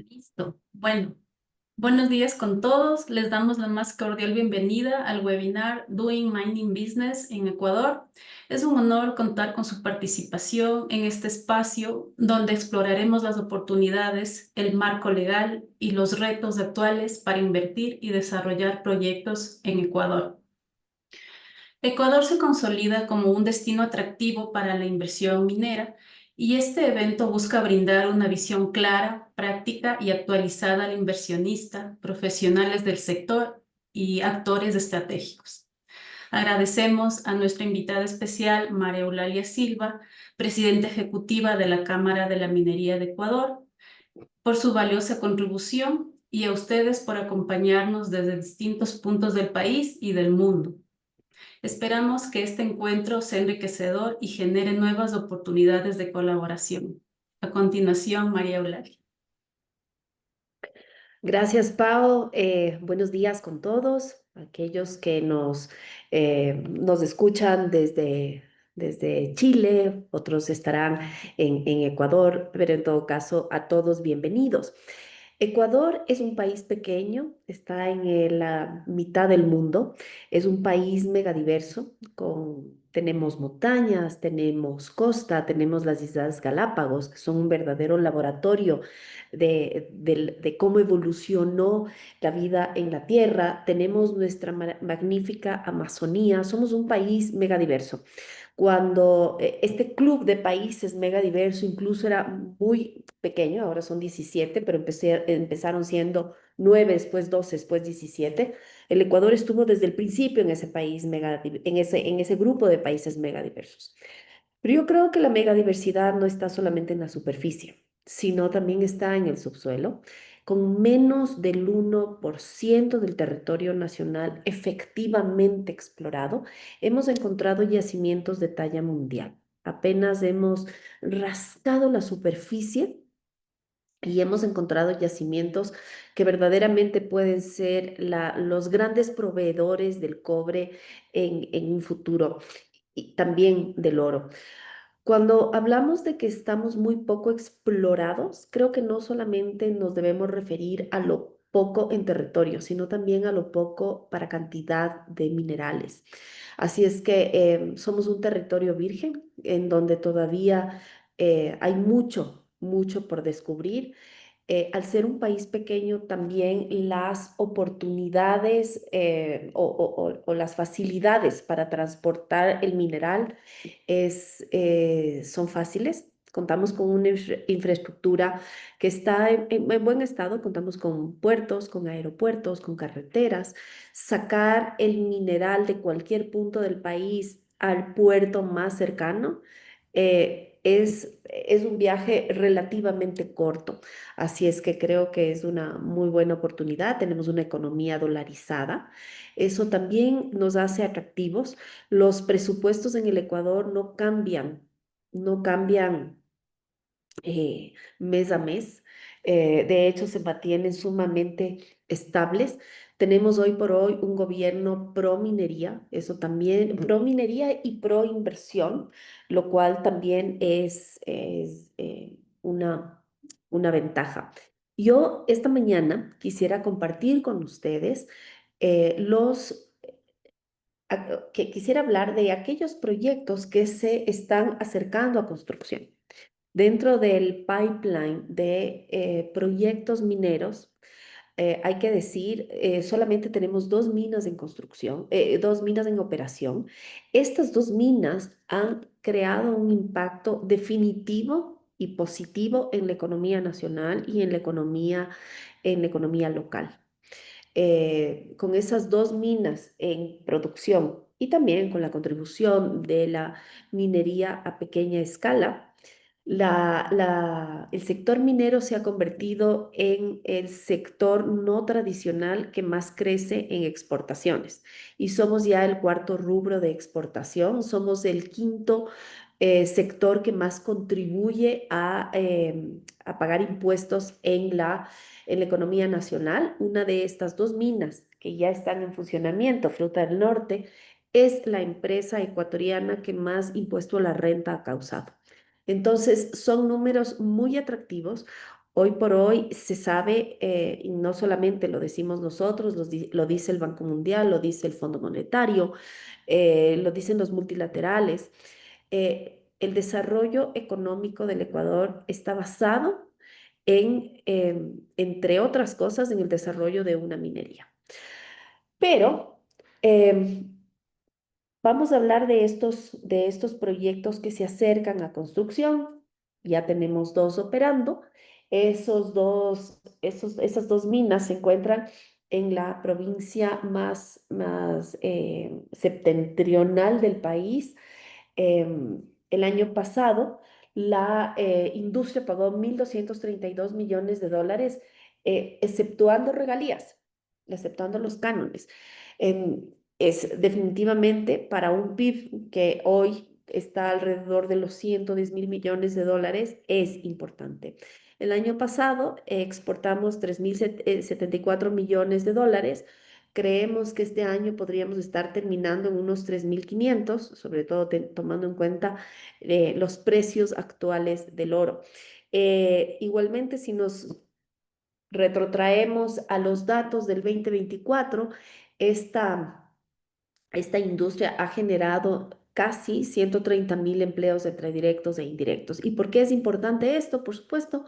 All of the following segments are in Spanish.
Listo. Bueno, buenos días con todos. Les damos la más cordial bienvenida al webinar Doing Mining Business en Ecuador. Es un honor contar con su participación en este espacio donde exploraremos las oportunidades, el marco legal y los retos actuales para invertir y desarrollar proyectos en Ecuador. Ecuador se consolida como un destino atractivo para la inversión minera y este evento busca brindar una visión clara, práctica y actualizada al inversionista, profesionales del sector y actores estratégicos. Agradecemos a nuestra invitada especial, María Eulalia Silva, presidenta ejecutiva de la Cámara de la Minería de Ecuador, por su valiosa contribución y a ustedes por acompañarnos desde distintos puntos del país y del mundo. Esperamos que este encuentro sea enriquecedor y genere nuevas oportunidades de colaboración. A continuación, María Eulalia. Gracias, Pau. Buenos días con todos, aquellos que nos escuchan desde Chile, otros estarán en Ecuador, pero en todo caso, a todos bienvenidos. Ecuador es un país pequeño, está en la mitad del mundo, es un país megadiverso, tenemos montañas, tenemos costa, tenemos las Islas Galápagos, que son un verdadero laboratorio de cómo evolucionó la vida en la Tierra, tenemos nuestra magnífica Amazonía, somos un país megadiverso. Cuando este club de países mega diverso incluso era muy pequeño, ahora son 17, pero empezaron siendo 9, después 12, después 17. El Ecuador estuvo desde el principio en ese país en ese grupo de países mega diversos. Pero yo creo que la megadiversidad no está solamente en la superficie, sino también está en el subsuelo. Con menos del 1% del territorio nacional efectivamente explorado, hemos encontrado yacimientos de talla mundial. Apenas hemos rascado la superficie y hemos encontrado yacimientos que verdaderamente pueden ser los grandes proveedores del cobre en un futuro y también del oro. Cuando hablamos de que estamos muy poco explorados, creo que no solamente nos debemos referir a lo poco en territorio, sino también a lo poco para cantidad de minerales. Así es que somos un territorio virgen en donde todavía hay mucho por descubrir. Al ser un país pequeño, también las oportunidades o las facilidades para transportar el mineral son fáciles. Contamos con una infraestructura que está en buen estado. Contamos con puertos, con aeropuertos, con carreteras. Sacar el mineral de cualquier punto del país al puerto más cercano es un viaje relativamente corto. Así es que creo que es una muy buena oportunidad. Tenemos una economía dolarizada. Eso también nos hace atractivos. Los presupuestos en el Ecuador no cambian mes a mes. De hecho, se mantienen sumamente estables. Tenemos hoy por hoy un gobierno pro minería, eso también, pro minería y pro inversión, lo cual también es una ventaja. Yo esta mañana quisiera compartir con ustedes que quisiera hablar de aquellos proyectos que se están acercando a construcción. Dentro del pipeline de proyectos mineros, hay que decir, solamente tenemos dos minas en construcción, dos minas en operación. Estas dos minas han creado un impacto definitivo y positivo en la economía nacional y en la economía local. Con esas dos minas en producción y también con la contribución de la minería a pequeña escala, el sector minero se ha convertido en el sector no tradicional que más crece en exportaciones y somos ya el cuarto rubro de exportación, somos el quinto sector que más contribuye a pagar impuestos en la economía nacional. Una de estas dos minas que ya están en funcionamiento, Fruta del Norte, es la empresa ecuatoriana que más impuesto a la renta ha causado. Entonces, son números muy atractivos. Hoy por hoy se sabe, y no solamente lo decimos nosotros, lo dice el Banco Mundial, lo dice el Fondo Monetario, lo dicen los multilaterales, el desarrollo económico del Ecuador está basado en, entre otras cosas, en el desarrollo de una minería. Pero vamos a hablar de estos proyectos que se acercan a construcción. Ya tenemos dos operando. Esas dos minas se encuentran en la provincia más septentrional del país. El año pasado, la industria pagó 1.232 millones de dólares, exceptuando regalías, exceptuando los cánones. Es definitivamente para un PIB que hoy está alrededor de los 110.000 millones de dólares, es importante. El año pasado exportamos 3.074 millones de dólares. Creemos que este año podríamos estar terminando en unos 3.500, sobre todo tomando en cuenta los precios actuales del oro. Igualmente, si nos retrotraemos a los datos del 2024, esta industria ha generado casi 130.000 empleos entre directos e indirectos. ¿Y por qué es importante esto? Por supuesto,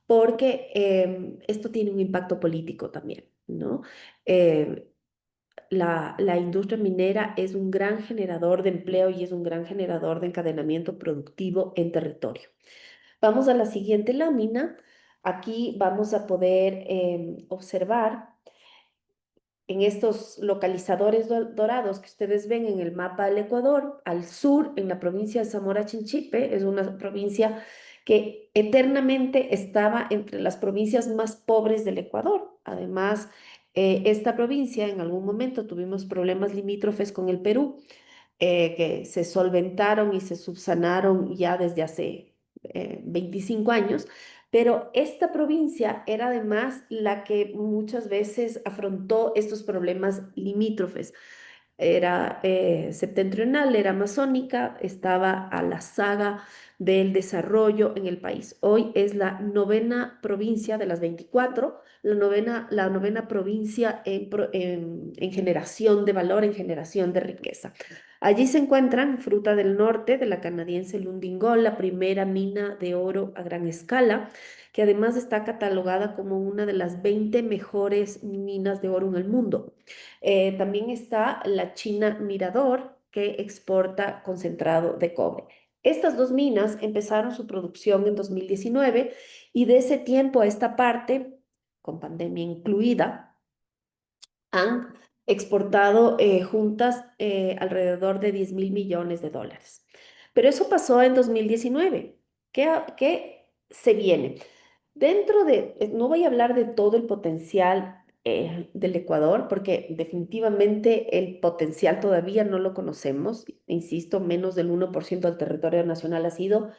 porque esto tiene un impacto político también, ¿no? Eh, la industria minera es un gran generador de empleo y es un gran generador de encadenamiento productivo en territorio. Vamos a la siguiente lámina. Aquí vamos a poder observar en estos localizadores dorados que ustedes ven en el mapa del Ecuador, al sur, en la provincia de Zamora Chinchipe, es una provincia que eternamente estaba entre las provincias más pobres del Ecuador. Además, esta provincia en algún momento tuvimos problemas limítrofes con el Perú, que se solventaron y se subsanaron ya desde hace 25 años, pero esta provincia era además la que muchas veces afrontó estos problemas limítrofes. Era septentrional, era amazónica, estaba a la saga del desarrollo en el país. Hoy es la novena provincia de las 24, la novena provincia en generación de valor, en generación de riqueza. Allí se encuentran Fruta del Norte de la canadiense Lundin Gold, la primera mina de oro a gran escala, que además está catalogada como una de las 20 mejores minas de oro en el mundo. También está la China Mirador, que exporta concentrado de cobre. Estas dos minas empezaron su producción en 2019 y de ese tiempo a esta parte, con pandemia incluida, han exportado juntas alrededor de 10.000 millones de dólares. Pero eso pasó en 2019. ¿Qué se viene? Dentro de, no voy a hablar de todo el potencial del Ecuador, porque definitivamente el potencial todavía no lo conocemos. Insisto, menos del 1% del territorio nacional ha sido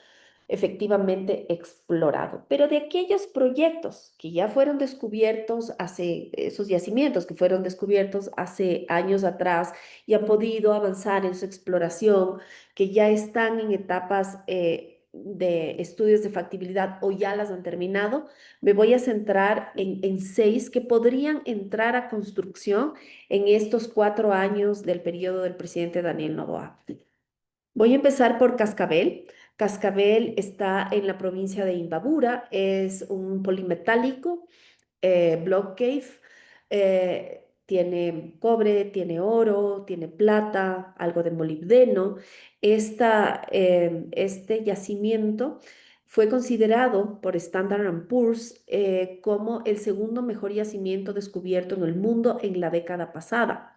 efectivamente explorado. Pero de aquellos proyectos que ya fueron descubiertos hace, esos yacimientos que fueron descubiertos hace años atrás y han podido avanzar en su exploración, que ya están en etapas de estudios de factibilidad o ya las han terminado, me voy a centrar en 6 que podrían entrar a construcción en estos 4 años del periodo del presidente Daniel Noboa. Voy a empezar por Cascabel. Cascabel está en la provincia de Imbabura, es un polimetálico, block cave, tiene cobre, tiene oro, tiene plata, algo de molibdeno. Este yacimiento fue considerado por Standard Poor's como el segundo mejor yacimiento descubierto en el mundo en la década pasada.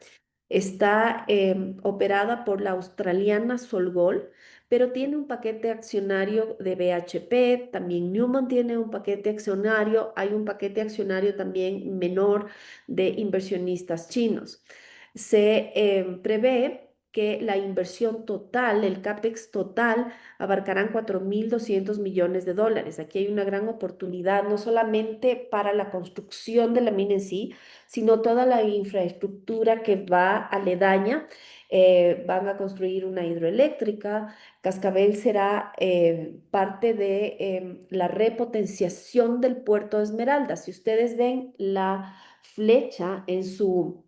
Está operada por la australiana Solgol, pero tiene un paquete accionario de BHP, también Newmont tiene un paquete accionario, hay un paquete accionario también menor de inversionistas chinos. Se prevé que la inversión total, el CAPEX total, abarcarán 4.200 millones de dólares. Aquí hay una gran oportunidad, no solamente para la construcción de la mina en sí, sino toda la infraestructura que va aledaña. Van a construir una hidroeléctrica. Cascabel será parte de la repotenciación del puerto de Esmeralda. Si ustedes ven la flecha en su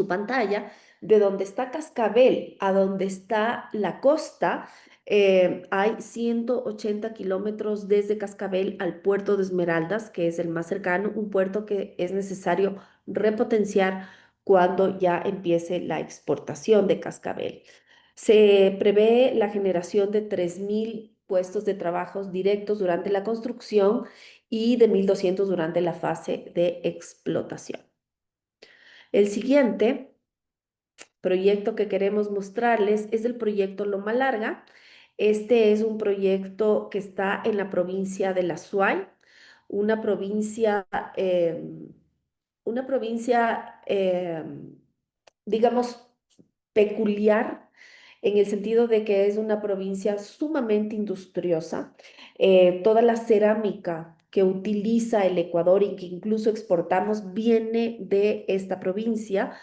pantalla, de donde está Cascabel a donde está la costa, hay 180 kilómetros desde Cascabel al puerto de Esmeraldas, que es el más cercano, un puerto que es necesario repotenciar cuando ya empiece la exportación de Cascabel. Se prevé la generación de 3.000 puestos de trabajos directos durante la construcción y de 1.200 durante la fase de explotación. El siguiente proyecto que queremos mostrarles es el proyecto Loma Larga. Este es un proyecto que está en la provincia de La Suay, una provincia, una provincia, digamos, peculiar en el sentido de que es una provincia sumamente industriosa. Toda la cerámica que utiliza el Ecuador y que incluso exportamos viene de esta provincia.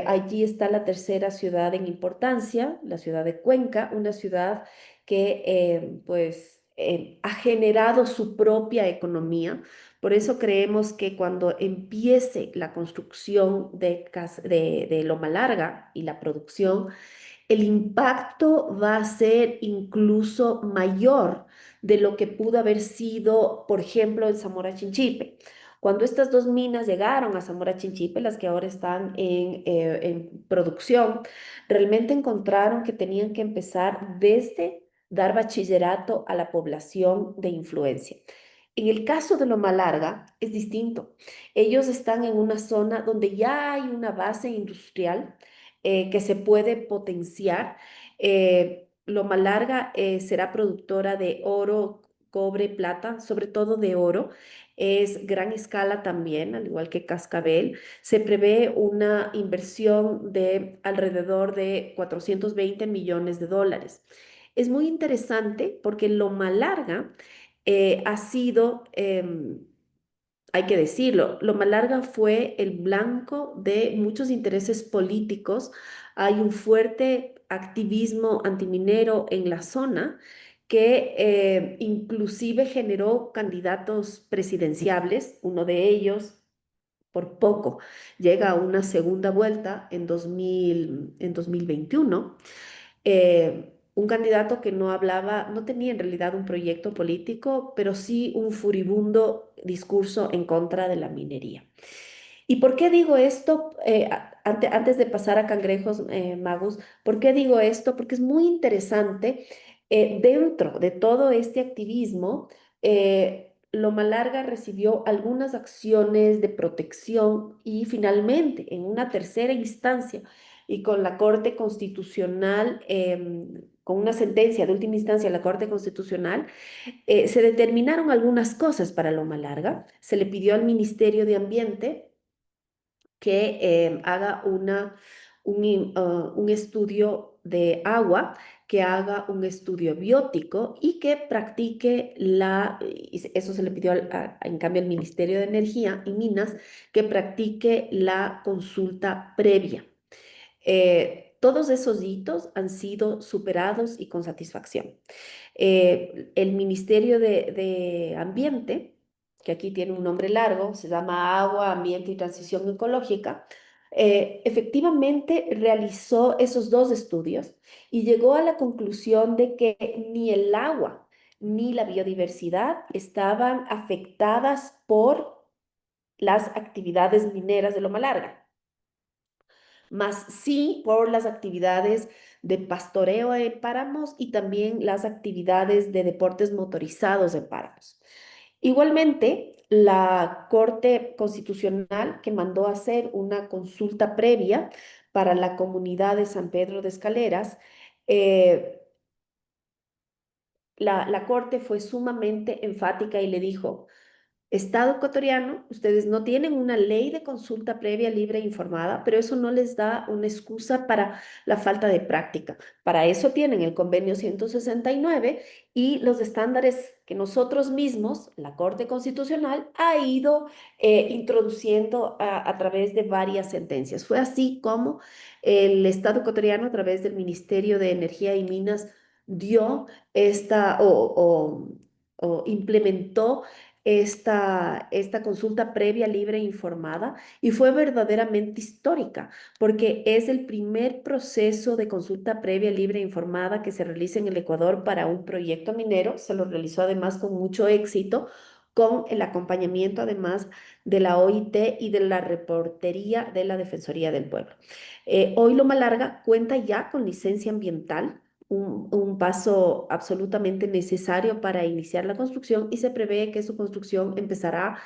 Allí está la tercera ciudad en importancia, la ciudad de Cuenca, una ciudad que ha generado su propia economía. Por eso creemos que cuando empiece la construcción de Loma Larga y la producción, el impacto va a ser incluso mayor de lo que pudo haber sido, por ejemplo, en Zamora Chinchipe. Cuando estas dos minas llegaron a Zamora Chinchipe, las que ahora están en producción, realmente encontraron que tenían que empezar desde dar bachillerato a la población de influencia. En el caso de Loma Larga es distinto. Ellos están en una zona donde ya hay una base industrial que se puede potenciar. Loma Larga será productora de oro, cobre, plata, sobre todo de oro. Es gran escala también, al igual que Cascabel. Se prevé una inversión de alrededor de 420 millones de dólares. Es muy interesante porque Loma Larga ha sido hay que decirlo, Loma Larga fue el blanco de muchos intereses políticos. Hay un fuerte activismo antiminero en la zona que inclusive generó candidatos presidenciables. Uno de ellos, por poco, llega a una segunda vuelta en 2021. Un candidato que no hablaba, no tenía en realidad un proyecto político, pero sí un furibundo discurso en contra de la minería. ¿Y por qué digo esto? Antes de pasar a cangrejos, Magus, ¿por qué digo esto? Porque es muy interesante. Dentro de todo este activismo, Loma Larga recibió algunas acciones de protección y finalmente, en una tercera instancia y con la Corte Constitucional, con una sentencia de última instancia de la Corte Constitucional, se determinaron algunas cosas para Loma Larga. Se le pidió al Ministerio de Ambiente que haga un estudio de agua, que haga un estudio biótico y que practique eso se le pidió en cambio al Ministerio de Energía y Minas, que practique la consulta previa. Todos esos hitos han sido superados y con satisfacción. El Ministerio de Ambiente, que aquí tiene un nombre largo, se llama Agua, Ambiente y Transición Ecológica, efectivamente realizó esos dos estudios y llegó a la conclusión de que ni el agua ni la biodiversidad estaban afectadas por las actividades mineras de Loma Larga, más sí por las actividades de pastoreo en páramos y también las actividades de deportes motorizados en páramos. Igualmente, la Corte Constitucional, que mandó a hacer una consulta previa para la comunidad de San Pedro de Escaleras, eh, la Corte fue sumamente enfática y le dijo, Estado ecuatoriano, ustedes no tienen una ley de consulta previa, libre e informada, pero eso no les da una excusa para la falta de práctica. Para eso tienen el convenio 169 y los estándares que nosotros mismos, la Corte Constitucional, ha ido introduciendo a través de varias sentencias. Fue así como el Estado ecuatoriano, a través del Ministerio de Energía y Minas, dio esta o implementó esta consulta previa, libre e informada y fue verdaderamente histórica porque es el primer proceso de consulta previa, libre e informada que se realiza en el Ecuador para un proyecto minero. Se lo realizó además con mucho éxito, con el acompañamiento además de la OIT y de la reportería de la Defensoría del Pueblo. Hoy Loma Larga cuenta ya con licencia ambiental, un paso absolutamente necesario para iniciar la construcción y se prevé que su construcción empezará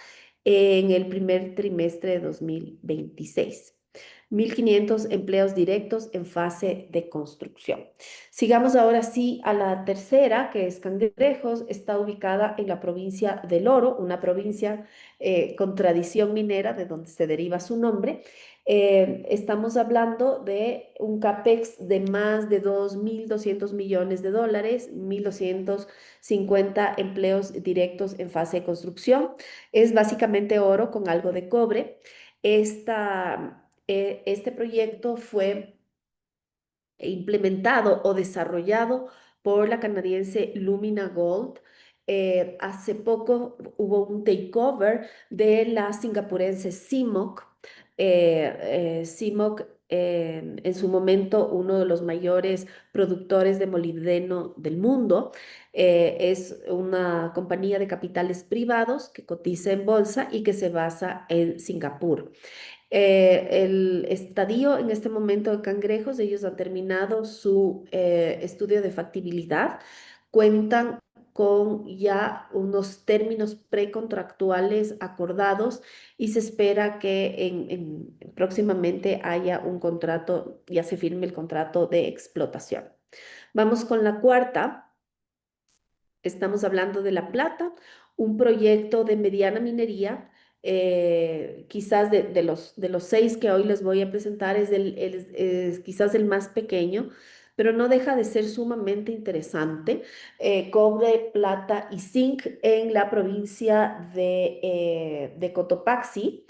en el primer trimestre de 2026. 1.500 empleos directos en fase de construcción. Sigamos ahora sí a la tercera, que es Cangrejos. Está ubicada en la provincia del Oro, una provincia con tradición minera, de donde se deriva su nombre. Estamos hablando de un CAPEX de más de 2.200 millones de dólares, 1.250 empleos directos en fase de construcción. Es básicamente oro con algo de cobre. Este proyecto fue implementado o desarrollado por la canadiense Lumina Gold. Hace poco hubo un takeover de la singapurense CIMOC. CIMOC, en su momento uno de los mayores productores de molibdeno del mundo, es una compañía de capitales privados que cotiza en bolsa y que se basa en Singapur. El estadio en este momento de Cangrejos, ellos han terminado su estudio de factibilidad, cuentan con ya unos términos precontractuales acordados y se espera que próximamente haya un contrato, ya se firme el contrato de explotación. Vamos con la cuarta. Estamos hablando de La Plata, un proyecto de mediana minería. Quizás de los seis que hoy les voy a presentar es quizás el más pequeño, pero no deja de ser sumamente interesante. Cobre, plata y zinc en la provincia de Cotopaxi.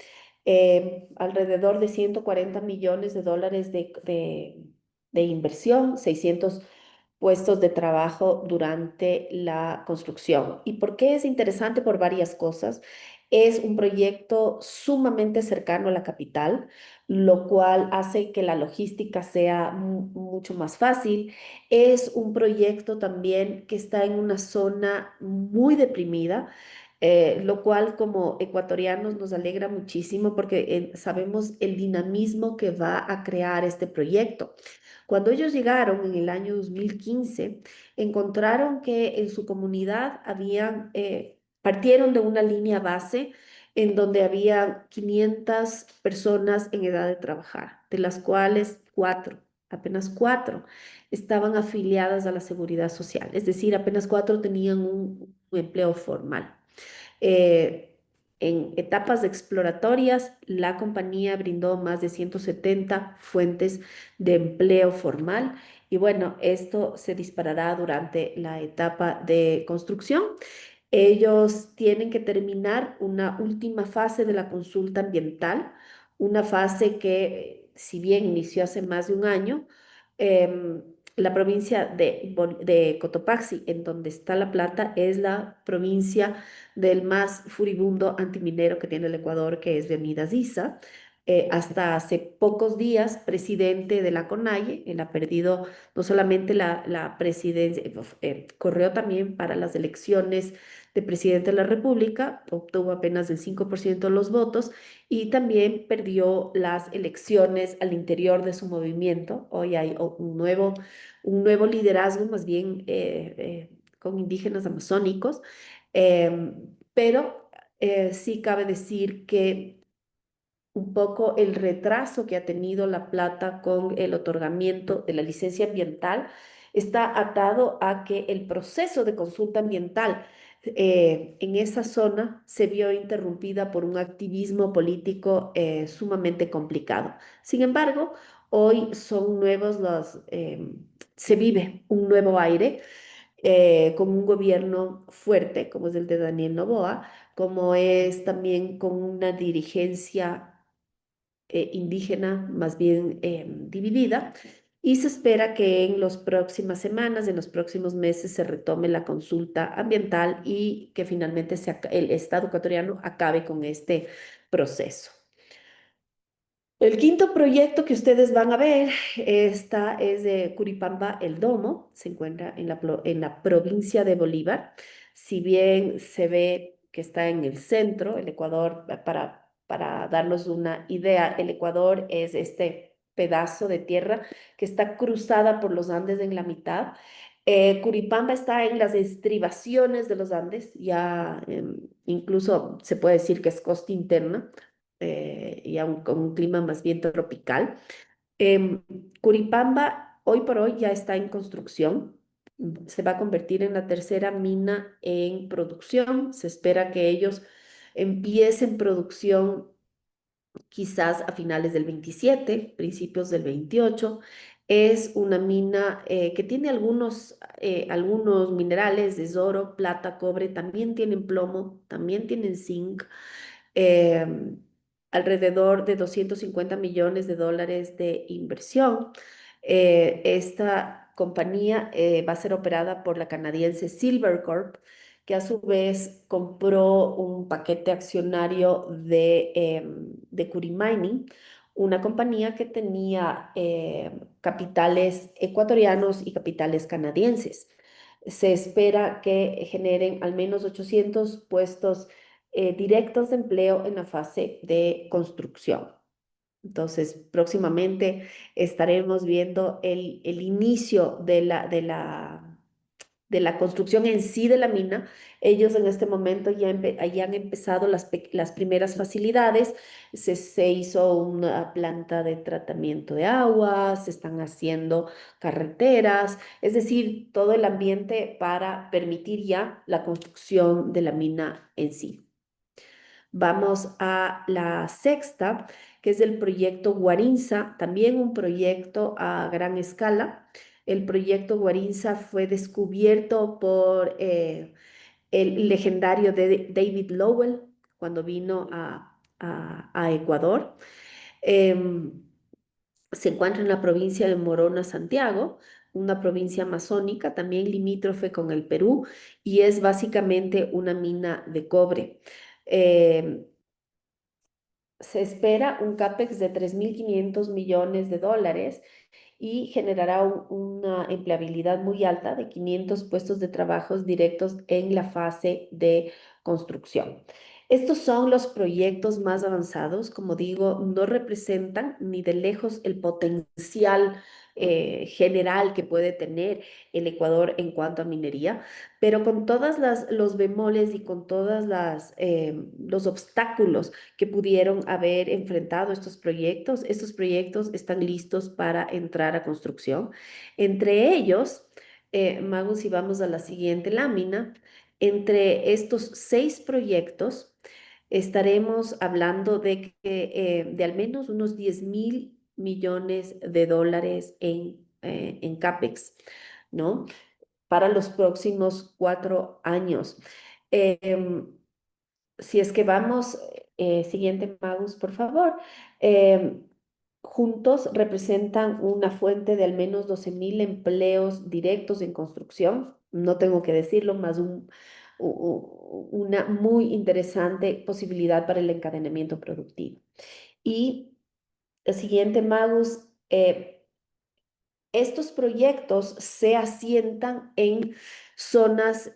Alrededor de 140 millones de dólares de inversión, 600 puestos de trabajo durante la construcción. ¿Y por qué es interesante? Por varias cosas. Es un proyecto sumamente cercano a la capital, lo cual hace que la logística sea mucho más fácil. Es un proyecto también que está en una zona muy deprimida. Lo cual como ecuatorianos nos alegra muchísimo porque sabemos el dinamismo que va a crear este proyecto. Cuando ellos llegaron en el año 2015, encontraron que en su comunidad partieron de una línea base en donde había 500 personas en edad de trabajar, de las cuales apenas cuatro, estaban afiliadas a la seguridad social, es decir, apenas cuatro tenían un empleo formal. Eh, en etapas exploratorias, la compañía brindó más de 170 fuentes de empleo formal y bueno, esto se disparará durante la etapa de construcción. Ellos tienen que terminar una última fase de la consulta ambiental, una fase que, si bien inició hace más de un año, em, la provincia de Cotopaxi, en donde está La Plata, es la provincia del más furibundo antiminero que tiene el Ecuador, que es Leonidas Issa. Hasta hace pocos días, presidente de la CONAIE, él ha perdido no solamente la presidencia, corrió también para las elecciones de presidente de la República, obtuvo apenas el 5% de los votos y también perdió las elecciones al interior de su movimiento. Hoy hay un nuevo liderazgo, más bien con indígenas amazónicos, pero sí cabe decir que un poco el retraso que ha tenido La Plata con el otorgamiento de la licencia ambiental está atado a que el proceso de consulta ambiental en esa zona se vio interrumpida por un activismo político sumamente complicado. Sin embargo, hoy son nuevos se vive un nuevo aire con un gobierno fuerte, como es el de Daniel Noboa, como es también con una dirigencia indígena más bien dividida. Y se espera que en las próximas semanas, en los próximos meses, se retome la consulta ambiental y que finalmente el Estado ecuatoriano acabe con este proceso. El quinto proyecto que ustedes van a ver, esta es de Curipamba, El Domo, se encuentra en en la provincia de Bolívar. Si bien se ve que está en el centro, el Ecuador, para darnos una idea, el Ecuador es este pedazo de tierra que está cruzada por los Andes en la mitad. Curipamba está en las estribaciones de los Andes, ya incluso se puede decir que es costa interna y con un clima más bien tropical. Em, Curipamba hoy por hoy ya está en construcción. Se va a convertir en la tercera mina en producción. Se espera que ellos empiecen producción quizás a finales del 27, principios del 28. Es una mina que tiene algunos minerales, es oro, plata, cobre, también tienen plomo, también tienen zinc, eh, alrededor de 250 millones de dólares de inversión. Esta compañía va a ser operada por la canadiense Silvercorp, que a su vez compró un paquete accionario de Curi Mining, una compañía que tenía capitales ecuatorianos y capitales canadienses. Se espera que generen al menos 800 puestos directos de empleo en la fase de construcción. Entonces, próximamente estaremos viendo el inicio de la construcción en sí de la mina. Ellos en este momento ya han empezado las primeras facilidades. Se hizo una planta de tratamiento de agua, se están haciendo carreteras, es decir, todo el ambiente para permitir ya la construcción de la mina en sí. Vamos a la sexta, que es el proyecto Guarinza, también un proyecto a gran escala. El proyecto Guarinza fue descubierto por el legendario David Lowell cuando vino a Ecuador. Em, Se encuentra en la provincia de Morona, Santiago, una provincia amazónica, también limítrofe con el Perú, y es básicamente una mina de cobre. Em, Se espera un CAPEX de 3.500 millones de dólares y generará una empleabilidad muy alta de 500 puestos de trabajos directos en la fase de construcción. Estos son los proyectos más avanzados, como digo, no representan ni de lejos el potencial general que puede tener el Ecuador en cuanto a minería, pero con todas los bemoles y con todas los obstáculos que pudieron haber enfrentado estos proyectos están listos para entrar a construcción. Entre ellos, Magus, si vamos a la siguiente lámina, entre estos 6 proyectos estaremos hablando de al menos unos 10.000 millones de dólares en CAPEX, ¿no? Para los próximos 4 años. Em, si es que vamos, siguiente Magus, por favor. em, Juntos representan una fuente de al menos 12.000 empleos directos en construcción. No tengo que decirlo, más una muy interesante posibilidad para el encadenamiento productivo. Y el siguiente, Magus, estos proyectos se asientan en zonas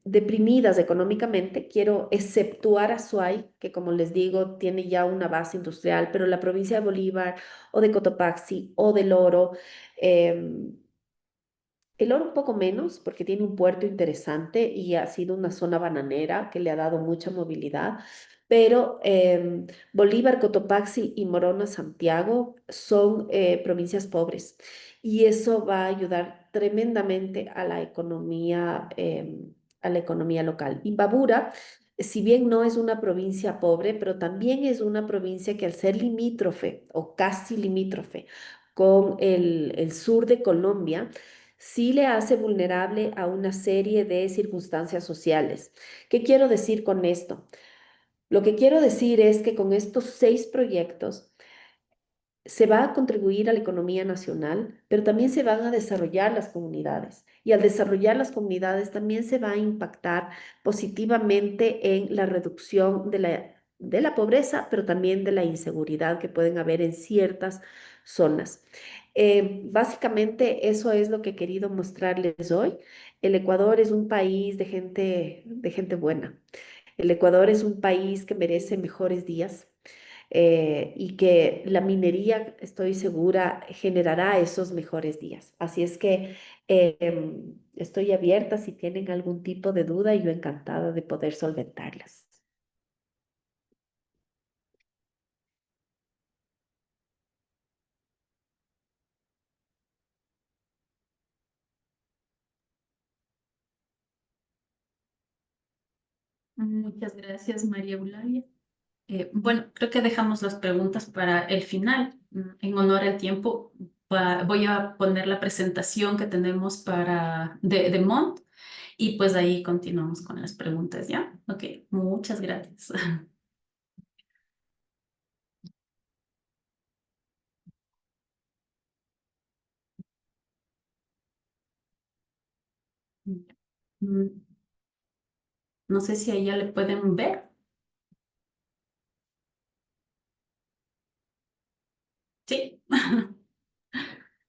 deprimidas económicamente. Quiero exceptuar a Suay, que como les digo, tiene ya una base industrial, pero la provincia de Bolívar o de Cotopaxi o del Oro, em, el oro un poco menos porque tiene un puerto interesante y ha sido una zona bananera que le ha dado mucha movilidad, pero Bolívar, Cotopaxi y Morona, Santiago son provincias pobres y eso va a ayudar tremendamente a la economía a la economía local. Imbabura, si bien no es una provincia pobre, pero también es una provincia que al ser limítrofe o casi limítrofe con el sur de Colombia, sí le hace vulnerable a una serie de circunstancias sociales. ¿Qué quiero decir con esto? Lo que quiero decir es que con estos 6 proyectos, se va a contribuir a la economía nacional, pero también se van a desarrollar las comunidades. Y al desarrollar las comunidades también se va a impactar positivamente en la reducción de la pobreza, pero también de la inseguridad que pueden haber en ciertas zonas. Básicamente eso es lo que he querido mostrarles hoy. El Ecuador es un país de gente buena. El Ecuador es un país que merece mejores días y que la minería, estoy segura, generará esos mejores días. Así es que estoy abierta si tienen algún tipo de duda y yo encantada de poder solventarlas. Muchas gracias, María Eulalia. Bueno, creo que dejamos las preguntas para el final. En honor al tiempo, voy a poner la presentación que tenemos de Mont y pues ahí continuamos con las preguntas, ¿ya? Ok, muchas gracias. Mm, No sé si ahí ya le pueden ver. Sí.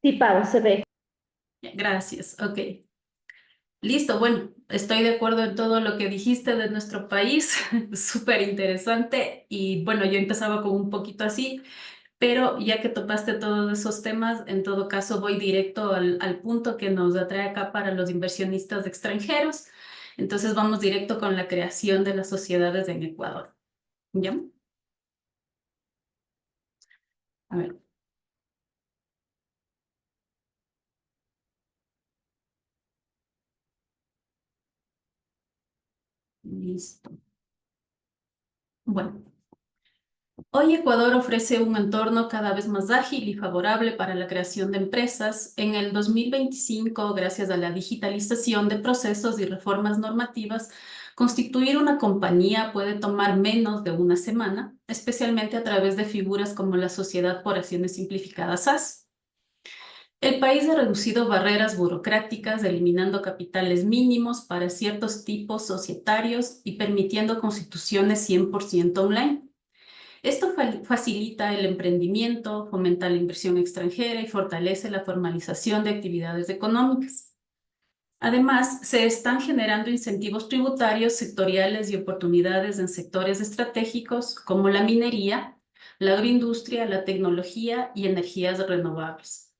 Sí, Pau, se ve. Gracias, ok. Listo, bueno, estoy de acuerdo en todo lo que dijiste de nuestro país, súper interesante y bueno, yo empezaba con un poquito así, pero ya que topaste todos esos temas, en todo caso voy directo al punto que nos atrae acá para los inversionistas extranjeros, entonces vamos directo con la creación de las sociedades en Ecuador, ¿ya? A ver, listo. Bueno. Hoy Ecuador ofrece un entorno cada vez más ágil y favorable para la creación de empresas. En el 2025, gracias a la digitalización de procesos y reformas normativas, constituir una compañía puede tomar menos de una semana, especialmente a través de figuras como la Sociedad por Acciones Simplificadas SAS. El país ha reducido barreras burocráticas, eliminando capitales mínimos para ciertos tipos societarios y permitiendo constituciones 100% online. Esto facilita el emprendimiento, fomenta la inversión extranjera y fortalece la formalización de actividades económicas. Además, se están generando incentivos tributarios sectoriales y oportunidades en sectores estratégicos como la minería, la agroindustria, la tecnología y energías renovables.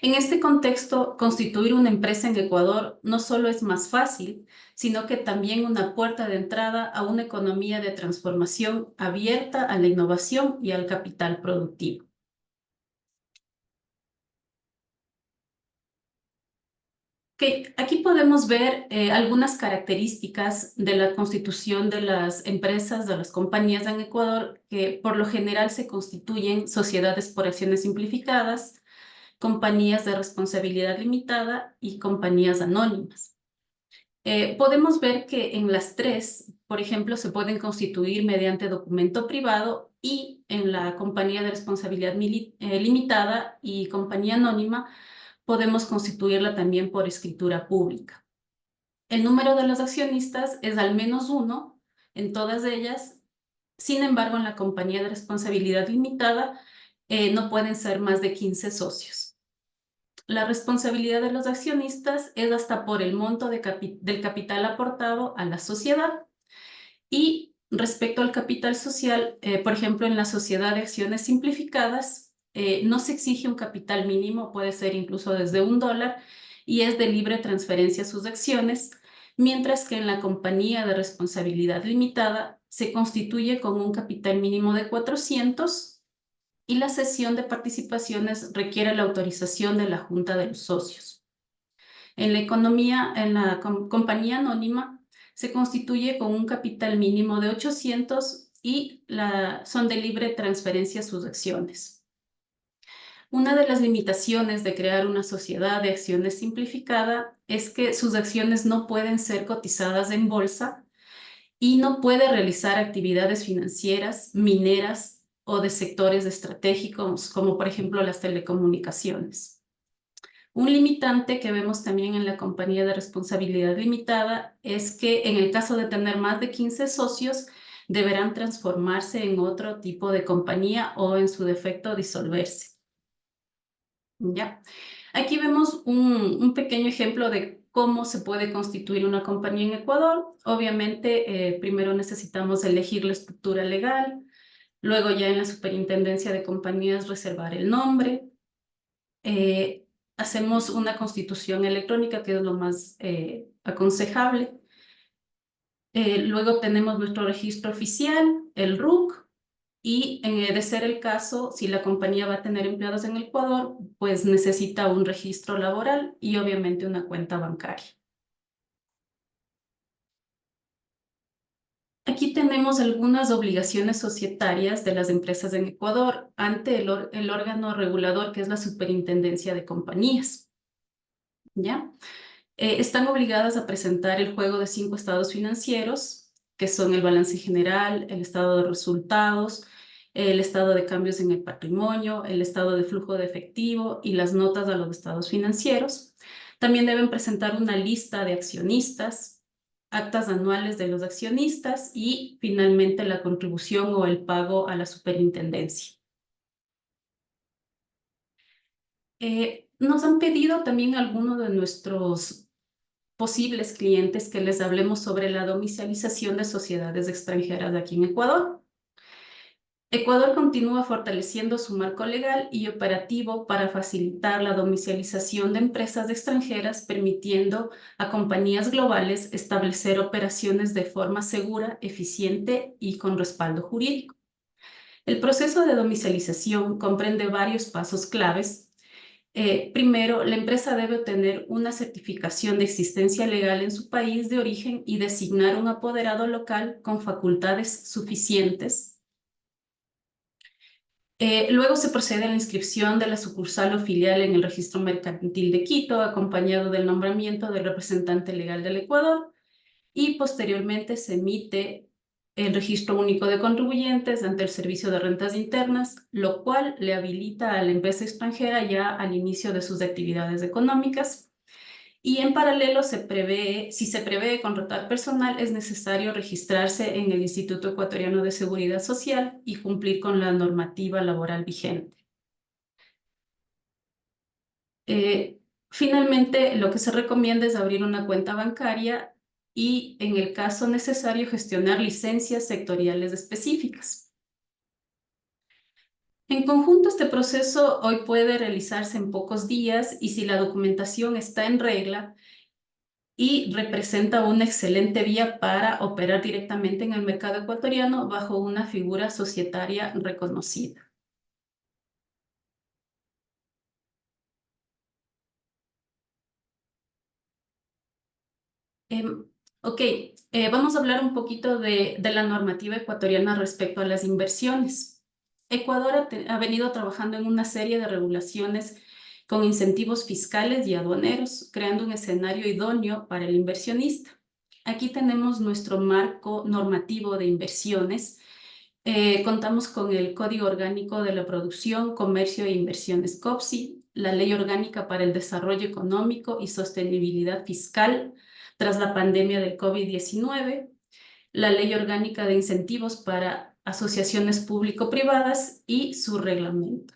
En este contexto, constituir una empresa en Ecuador no solo es más fácil, sino que también una puerta de entrada a una economía de transformación abierta a la innovación y al capital productivo. Okay, aquí podemos ver algunas características de la constitución de las empresas, de las compañías en Ecuador, que por lo general se constituyen sociedades por acciones simplificadas, compañías de responsabilidad limitada y compañías anónimas. Podemos ver que en las tres, por ejemplo, se pueden constituir mediante documento privado y en la compañía de responsabilidad limitada y compañía anónima podemos constituirla también por escritura pública. El número de los accionistas es al menos uno en todas ellas. Sin embargo, en la compañía de responsabilidad limitada no pueden ser más de 15 socios. La responsabilidad de los accionistas es hasta por el monto del capital aportado a la sociedad. Y respecto al capital social, por ejemplo, en la sociedad de acciones simplificadas, no se exige un capital mínimo, puede ser incluso desde $1 y es de libre transferencia a sus acciones, mientras que en la compañía de responsabilidad limitada se constituye con un capital mínimo de 400 y la cesión de participaciones requiere la autorización de la Junta de los Socios. En la economía, en la compañía anónima, se constituye con un capital mínimo de 800 y son de libre transferencia sus acciones. Una de las limitaciones de crear una sociedad de acciones simplificada es que sus acciones no pueden ser cotizadas en bolsa y no puede realizar actividades financieras, mineras o de sectores estratégicos, como por ejemplo las telecomunicaciones. Un limitante que vemos también en la compañía de responsabilidad limitada es que en el caso de tener más de 15 socios, deberán transformarse en otro tipo de compañía o en su defecto disolverse. ¿Ya? Aquí vemos un pequeño ejemplo de cómo se puede constituir una compañía en Ecuador. Obviamente, primero necesitamos elegir la estructura legal, luego ya en la superintendencia de compañías reservar el nombre. Hacemos una constitución electrónica, que es lo más aconsejable. Luego tenemos nuestro registro oficial, el RUC, y de ser el caso, si la compañía va a tener empleados en Ecuador, pues necesita un registro laboral y obviamente una cuenta bancaria. Aquí tenemos algunas obligaciones societarias de las empresas en Ecuador ante el órgano regulador, que es la Superintendencia de Compañías. ¿Ya? Están obligadas a presentar el juego de 5 estados financieros, que son el balance general, el estado de resultados, el estado de cambios en el patrimonio, el estado de flujo de efectivo y las notas a los estados financieros. También deben presentar una lista de accionistas, actas anuales de los accionistas y finalmente la contribución o el pago a la superintendencia. Nos han pedido también algunos de nuestros posibles clientes que les hablemos sobre la domiciliación de sociedades extranjeras aquí en Ecuador. Ecuador continúa fortaleciendo su marco legal y operativo para facilitar la domiciliación de empresas extranjeras, permitiendo a compañías globales establecer operaciones de forma segura, eficiente y con respaldo jurídico. El proceso de domiciliación comprende varios pasos claves. Primero, la empresa debe obtener una certificación de existencia legal en su país de origen y designar un apoderado local con facultades suficientes. Luego se procede a la inscripción de la sucursal o filial en el registro mercantil de Quito, acompañado del nombramiento del representante legal del Ecuador, y posteriormente se emite el registro único de contribuyentes ante el Servicio de Rentas Internas, lo cual le habilita a la empresa extranjera ya al inicio de sus actividades económicas. Y en paralelo si se prevé contratar personal, es necesario registrarse en el Instituto Ecuatoriano de Seguridad Social y cumplir con la normativa laboral vigente. Finalmente, lo que se recomienda es abrir una cuenta bancaria y, en el caso necesario, gestionar licencias sectoriales específicas. En conjunto, este proceso hoy puede realizarse en pocos días y si la documentación está en regla, y representa una excelente vía para operar directamente en el mercado ecuatoriano bajo una figura societaria reconocida. Ok, vamos a hablar un poquito de la normativa ecuatoriana respecto a las inversiones. Ecuador ha venido trabajando en una serie de regulaciones con incentivos fiscales y aduaneros, creando un escenario idóneo para el inversionista. Aquí tenemos nuestro marco normativo de inversiones. Contamos con el Código Orgánico de la Producción, Comercio e Inversiones COPSI, la Ley Orgánica para el Desarrollo Económico y Sostenibilidad Fiscal tras la pandemia del COVID-19, la Ley Orgánica de Incentivos para Asociaciones Público-Privadas y su reglamento.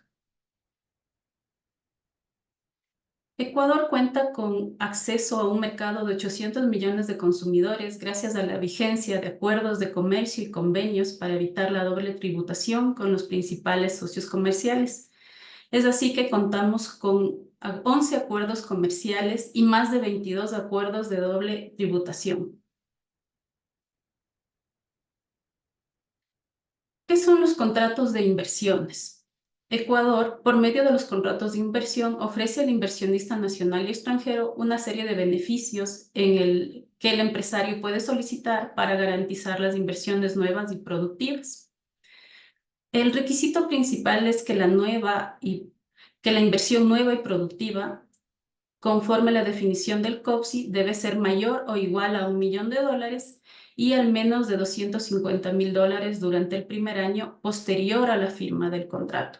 Ecuador cuenta con acceso a un mercado de 800 millones de consumidores gracias a la vigencia de acuerdos de comercio y convenios para evitar la doble tributación con los principales socios comerciales. Es así que contamos con 11 acuerdos comerciales y más de 22 acuerdos de doble tributación. ¿Qué son los contratos de inversiones? Ecuador, por medio de los contratos de inversión, ofrece al inversionista nacional y extranjero una serie de beneficios que el empresario puede solicitar para garantizar las inversiones nuevas y productivas. El requisito principal es que la inversión nueva y productiva, conforme a la definición del COPSI, debe ser mayor o igual a $1.000.000 y al menos de $250.000 durante el primer año posterior a la firma del contrato.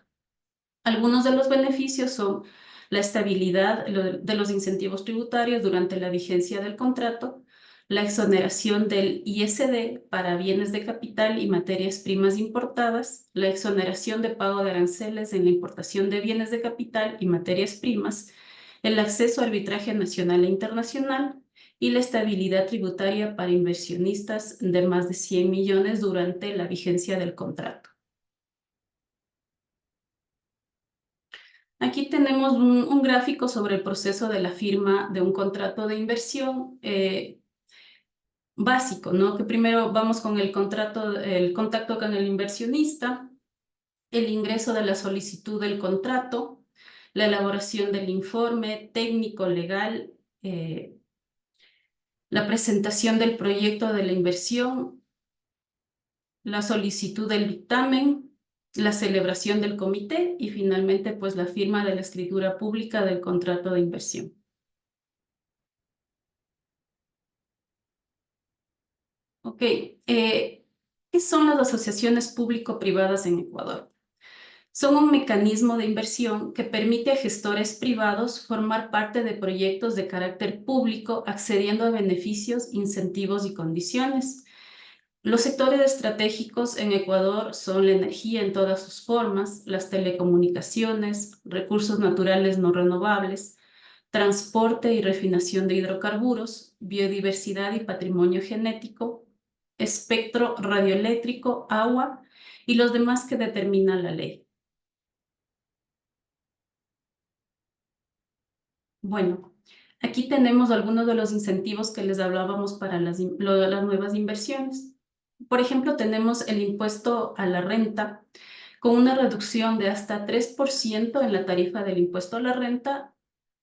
Algunos de los beneficios son la estabilidad de los incentivos tributarios durante la vigencia del contrato, la exoneración del ISD para bienes de capital y materias primas importadas, la exoneración de pago de aranceles en la importación de bienes de capital y materias primas, el acceso a arbitraje nacional e internacional y la estabilidad tributaria para inversionistas de más de 100 millones durante la vigencia del contrato. Aquí tenemos un gráfico sobre el proceso de la firma de un contrato de inversión básico, ¿no? Que primero vamos con el contacto con el inversionista, el ingreso de la solicitud del contrato, la elaboración del informe técnico legal, la presentación del proyecto de la inversión, la solicitud del dictamen, la celebración del comité y finalmente pues la firma de la escritura pública del contrato de inversión. Ok, ¿qué son las asociaciones público-privadas en Ecuador? Son un mecanismo de inversión que permite a gestores privados formar parte de proyectos de carácter público accediendo a beneficios, incentivos y condiciones. Los sectores estratégicos en Ecuador son la energía en todas sus formas, las telecomunicaciones, recursos naturales no renovables, transporte y refinación de hidrocarburos, biodiversidad y patrimonio genético, espectro radioeléctrico, agua y los demás que determina la ley. Bueno, aquí tenemos algunos de los incentivos que les hablábamos para las nuevas inversiones. Por ejemplo, tenemos el impuesto a la renta con una reducción de hasta 3% en la tarifa del impuesto a la renta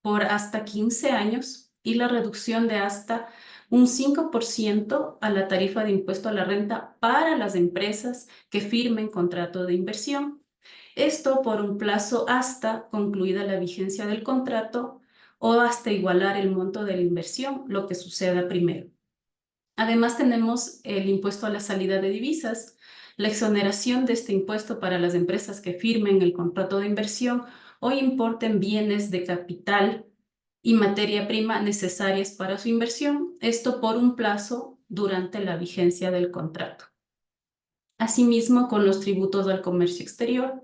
por hasta 15 años y la reducción de hasta un 5% a la tarifa de impuesto a la renta para las empresas que firmen contrato de inversión. Esto por un plazo hasta concluida la vigencia del contrato o hasta igualar el monto de la inversión, lo que suceda primero. Además, tenemos el impuesto a la salida de divisas, la exoneración de este impuesto para las empresas que firmen el contrato de inversión o importen bienes de capital y materia prima necesarias para su inversión, esto por un plazo durante la vigencia del contrato. Asimismo, con los tributos al comercio exterior,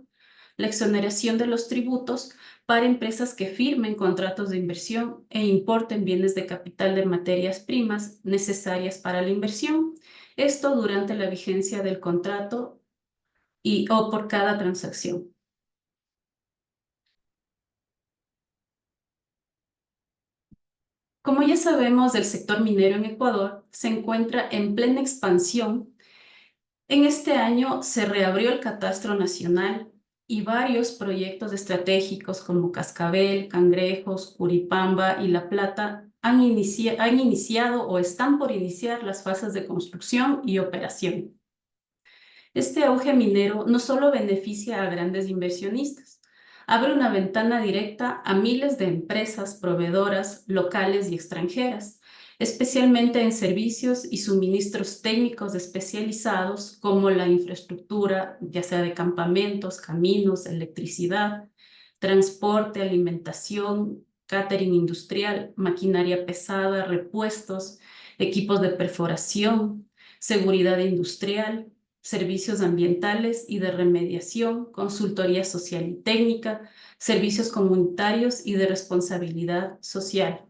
la exoneración de los tributos para empresas que firmen contratos de inversión e importen bienes de capital de materias primas necesarias para la inversión, esto durante la vigencia del contrato o por cada transacción. Como ya sabemos, el sector minero en Ecuador se encuentra en plena expansión. En este año se reabrió el Catastro Nacional y varios proyectos estratégicos como Cascabel, Cangrejos, Curipamba y La Plata han iniciado o están por iniciar las fases de construcción y operación. Este auge minero no solo beneficia a grandes inversionistas, abre una ventana directa a miles de empresas proveedoras locales y extranjeras, especialmente en servicios y suministros técnicos especializados como la infraestructura, ya sea de campamentos, caminos, electricidad, transporte, alimentación, catering industrial, maquinaria pesada, repuestos, equipos de perforación, seguridad industrial, servicios ambientales y de remediación, consultoría social y técnica, servicios comunitarios y de responsabilidad social.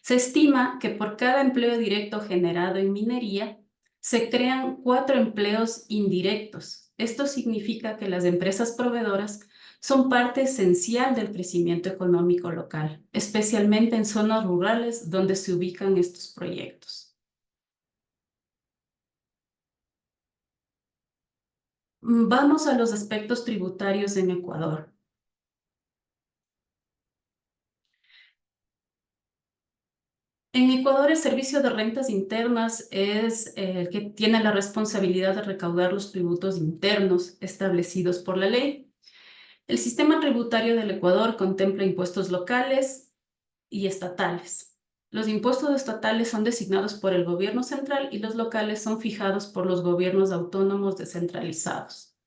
Se estima que por cada empleo directo generado en minería, se crean 4 empleos indirectos. Esto significa que las empresas proveedoras son parte esencial del crecimiento económico local, especialmente en zonas rurales donde se ubican estos proyectos. Vamos a los aspectos tributarios en Ecuador. En Ecuador, el Servicio de Rentas Internas es el que tiene la responsabilidad de recaudar los tributos internos establecidos por la ley. El sistema tributario del Ecuador contempla impuestos locales y estatales. Los impuestos estatales son designados por el gobierno central y los locales son fijados por los gobiernos autónomos descentralizados.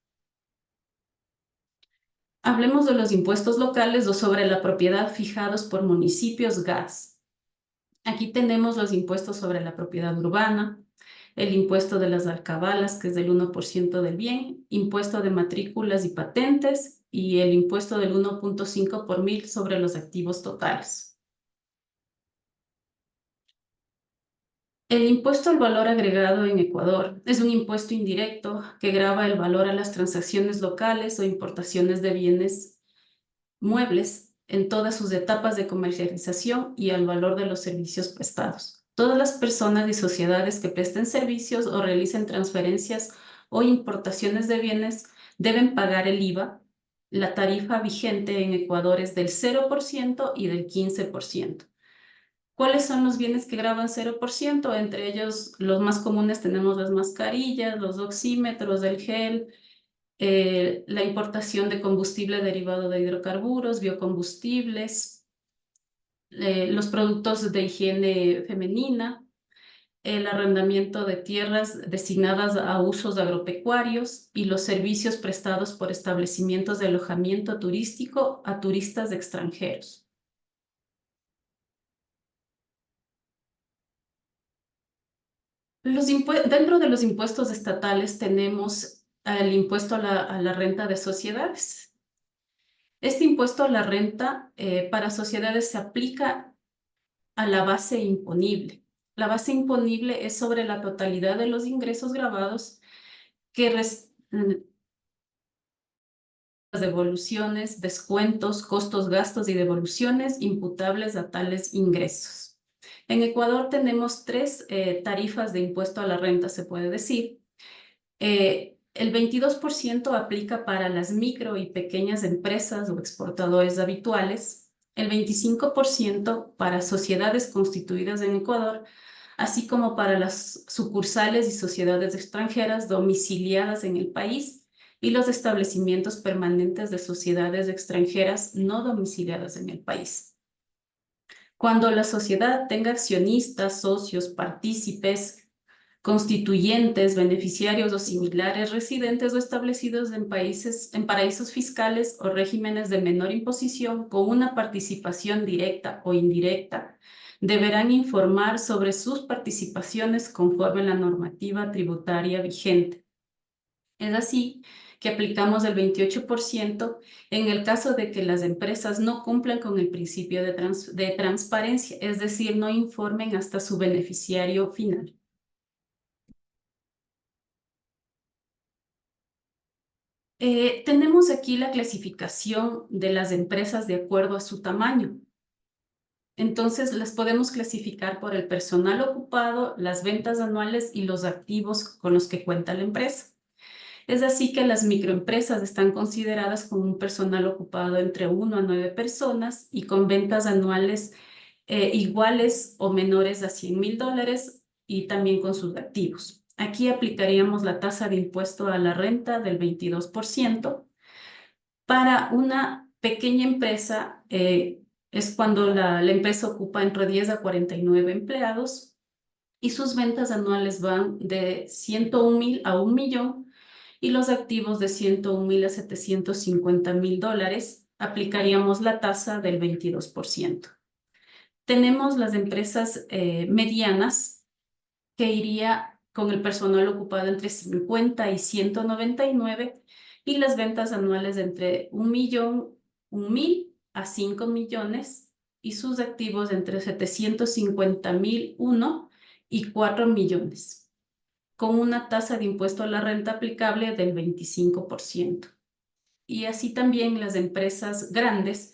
Hablemos de los impuestos locales o sobre la propiedad fijados por municipios GAS. Aquí tenemos los impuestos sobre la propiedad urbana, el impuesto de las alcabalas, que es del 1% del bien, impuesto de matrículas y patentes y el impuesto del 1.5 por mil sobre los activos totales. El impuesto al valor agregado en Ecuador es un impuesto indirecto que grava el valor a las transacciones locales o importaciones de bienes muebles en todas sus etapas de comercialización y al valor de los servicios prestados. Todas las personas y sociedades que presten servicios o realicen transferencias o importaciones de bienes deben pagar el IVA. La tarifa vigente en Ecuador es del 0% y del 15%. ¿Cuáles son los bienes que graban 0%? Entre ellos, los más comunes tenemos las mascarillas, los oxímetros, el gel, la importación de combustible derivado de hidrocarburos, biocombustibles, los productos de higiene femenina, el arrendamiento de tierras designadas a usos agropecuarios y los servicios prestados por establecimientos de alojamiento turístico a turistas extranjeros. Dentro de los impuestos estatales tenemos el impuesto a la renta de sociedades. Este impuesto a la renta para sociedades se aplica a la base imponible. La base imponible es sobre la totalidad de los ingresos grabados que las devoluciones, descuentos, costos, gastos y devoluciones imputables a tales ingresos. En Ecuador tenemos tres tarifas de impuesto a la renta, se puede decir. El 22% aplica para las micro y pequeñas empresas o exportadores habituales, el 25% para sociedades constituidas en Ecuador, así como para las sucursales y sociedades extranjeras domiciliadas en el país y los establecimientos permanentes de sociedades extranjeras no domiciliadas en el país. Cuando la sociedad tenga accionistas, socios, partícipes, constituyentes, beneficiarios o similares residentes o establecidos en paraísos fiscales o regímenes de menor imposición con una participación directa o indirecta, deberán informar sobre sus participaciones conforme a la normativa tributaria vigente. Es así que aplicamos el 28% en el caso de que las empresas no cumplan con el principio de transparencia, es decir, no informen hasta su beneficiario final. Tenemos aquí la clasificación de las empresas de acuerdo a su tamaño. Entonces, las podemos clasificar por el personal ocupado, las ventas anuales y los activos con los que cuenta la empresa. Es así que las microempresas están consideradas con un personal ocupado entre 1 a 9 personas y con ventas anuales iguales o menores a $100,000 y también con sus activos. Aquí aplicaríamos la tasa de impuesto a la renta del 22%. Para una pequeña empresa es cuando la empresa ocupa entre 10 a 49 empleados y sus ventas anuales van de 101,000 a 1,000,000 y los activos de 101,000 a $750,000. Aplicaríamos la tasa del 22%. Tenemos las empresas medianas, que iría con el personal ocupado entre 50 y 199 y las ventas anuales de entre 1,000,000 a 5 millones y sus activos entre 750,001 y 4 millones, con una tasa de impuesto a la renta aplicable del 25%. Y así también las empresas grandes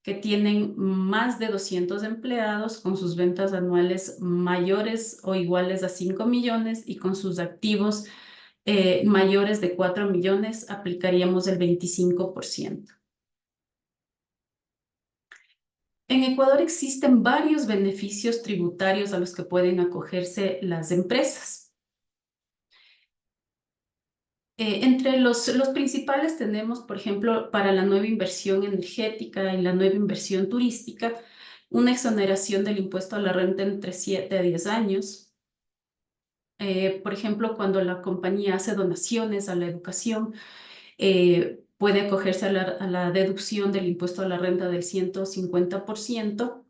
que tienen más de 200 empleados con sus ventas anuales mayores o iguales a 5 millones y con sus activos mayores de 4 millones aplicaríamos el 25%. En Ecuador existen varios beneficios tributarios a los que pueden acogerse las empresas. Entre los principales tenemos, por ejemplo, para la nueva inversión energética y la nueva inversión turística, una exoneración del impuesto a la renta entre 7 a 10 años. Por ejemplo, cuando la compañía hace donaciones a la educación, puede acogerse a la deducción del impuesto a la renta del 150%,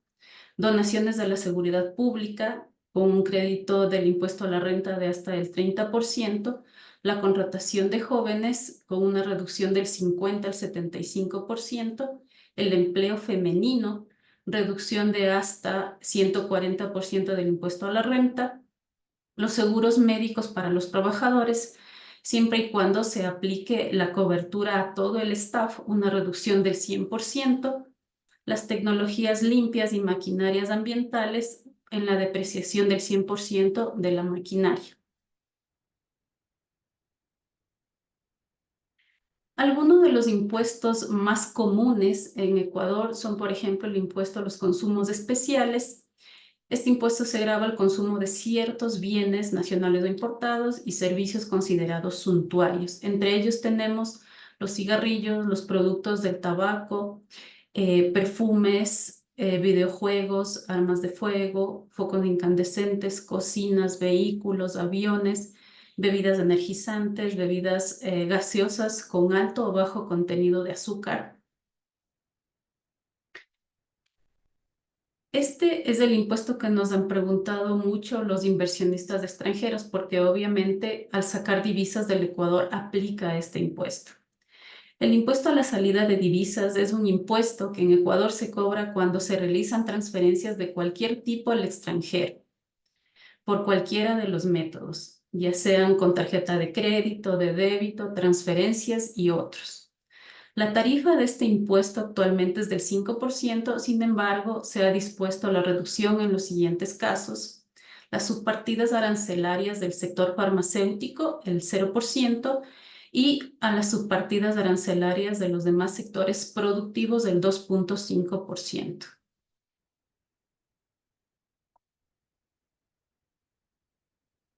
donaciones de la seguridad pública con un crédito del impuesto a la renta de hasta el 30%, la contratación de jóvenes con una reducción del 50 al 75%, el empleo femenino, reducción de hasta 140% del impuesto a la renta, los seguros médicos para los trabajadores, siempre y cuando se aplique la cobertura a todo el staff, una reducción del 100%, las tecnologías limpias y maquinarias ambientales en la depreciación del 100% de la maquinaria. Algunos de los impuestos más comunes en Ecuador son, por ejemplo, el impuesto a los consumos especiales. Este impuesto se grava al consumo de ciertos bienes nacionales o importados y servicios considerados suntuarios. Entre ellos tenemos los cigarrillos, los productos del tabaco, perfumes, videojuegos, armas de fuego, focos incandescentes, cocinas, vehículos, aviones, bebidas energizantes, bebidas gaseosas con alto o bajo contenido de azúcar. Este es el impuesto que nos han preguntado mucho los inversionistas extranjeros, porque obviamente al sacar divisas del Ecuador aplica este impuesto. El impuesto a la salida de divisas es un impuesto que en Ecuador se cobra cuando se realizan transferencias de cualquier tipo al extranjero, por cualquiera de los métodos, ya sean con tarjeta de crédito, de débito, transferencias y otros. La tarifa de este impuesto actualmente es del 5%, sin embargo, se ha dispuesto la reducción en los siguientes casos. Las subpartidas arancelarias del sector farmacéutico, el 0%, y a las subpartidas arancelarias de los demás sectores productivos, del 2.5%.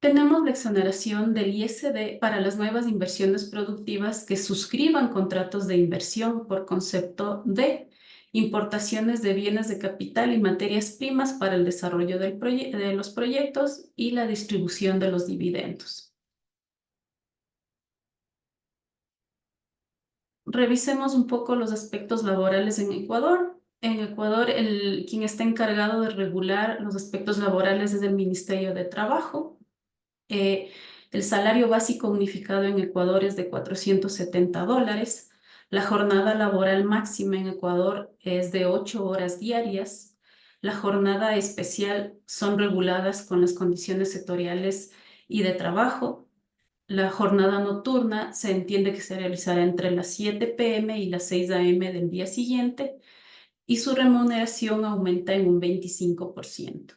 Tenemos la exoneración del ISD para las nuevas inversiones productivas que suscriban contratos de inversión por concepto de importaciones de bienes de capital y materias primas para el desarrollo de los proyectos y la distribución de los dividendos. Revisemos un poco los aspectos laborales en Ecuador. En Ecuador, quien está encargado de regular los aspectos laborales es el Ministerio de Trabajo. El salario básico unificado en Ecuador es de $470. La jornada laboral máxima en Ecuador es de 8 horas diarias. La jornada especial son reguladas con las condiciones sectoriales y de trabajo. La jornada nocturna se entiende que se realizará entre las 7 p.m. y las 6 a.m. del día siguiente y su remuneración aumenta en un 25%.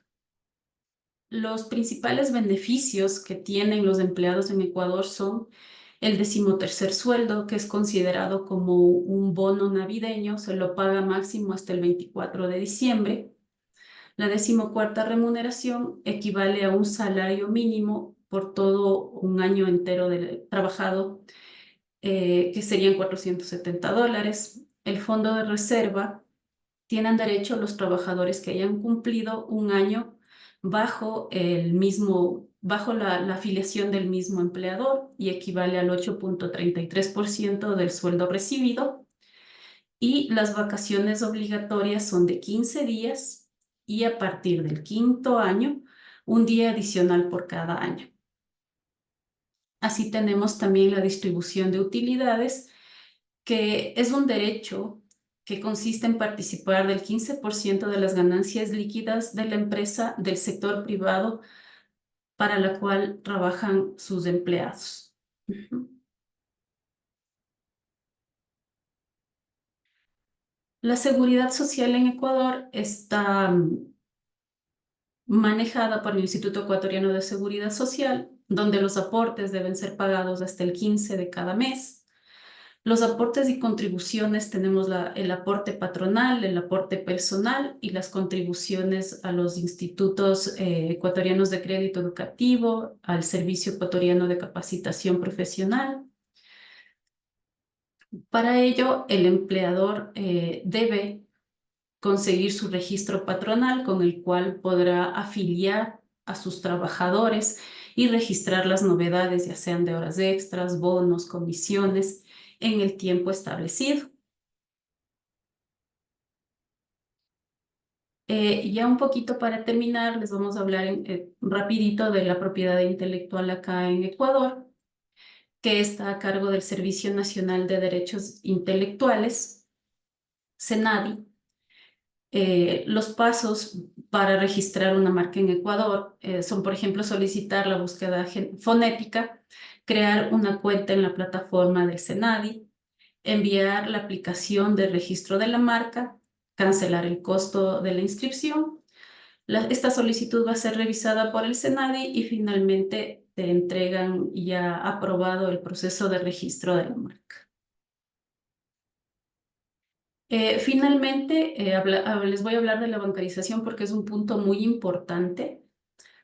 Los principales beneficios que tienen los empleados en Ecuador son el 13º sueldo, que es considerado como un bono navideño, se lo paga máximo hasta el 24 de diciembre. La 14ª remuneración equivale a un salario mínimo por todo un año entero trabajado, que serían $470. El fondo de reserva tienen derecho los trabajadores que hayan cumplido un año bajo la afiliación del mismo empleador y equivale al 8.33% del sueldo recibido. Y las vacaciones obligatorias son de 15 días y a partir del 5.º año, un día adicional por cada año. Así tenemos también la distribución de utilidades, que es un derecho que consiste en participar del 15% de las ganancias líquidas de la empresa del sector privado para la cual trabajan sus empleados. La seguridad social en Ecuador está manejada por el Instituto Ecuatoriano de Seguridad Social donde los aportes deben ser pagados hasta el 15 de cada mes. Los aportes y contribuciones tenemos el aporte patronal, el aporte personal y las contribuciones a los institutos ecuatorianos de crédito educativo, al Servicio Ecuatoriano de Capacitación Profesional. Para ello, el empleador debe conseguir su registro patronal con el cual podrá afiliar a sus trabajadores y registrar las novedades, ya sean de horas extras, bonos, comisiones, en el tiempo establecido. Ya un poquito para terminar, les vamos a hablar rapidito de la propiedad intelectual acá en Ecuador, que está a cargo del Servicio Nacional de Derechos Intelectuales, SENADI. Los pasos para registrar una marca en Ecuador son, por ejemplo, solicitar la búsqueda fonética, crear una cuenta en la plataforma del SENADI, enviar la aplicación de registro de la marca, cancelar el costo de la inscripción. Esta solicitud va a ser revisada por el SENADI y finalmente te entregan ya aprobado el proceso de registro de la marca. Finalmente, les voy a hablar de la bancarización porque es un punto muy importante.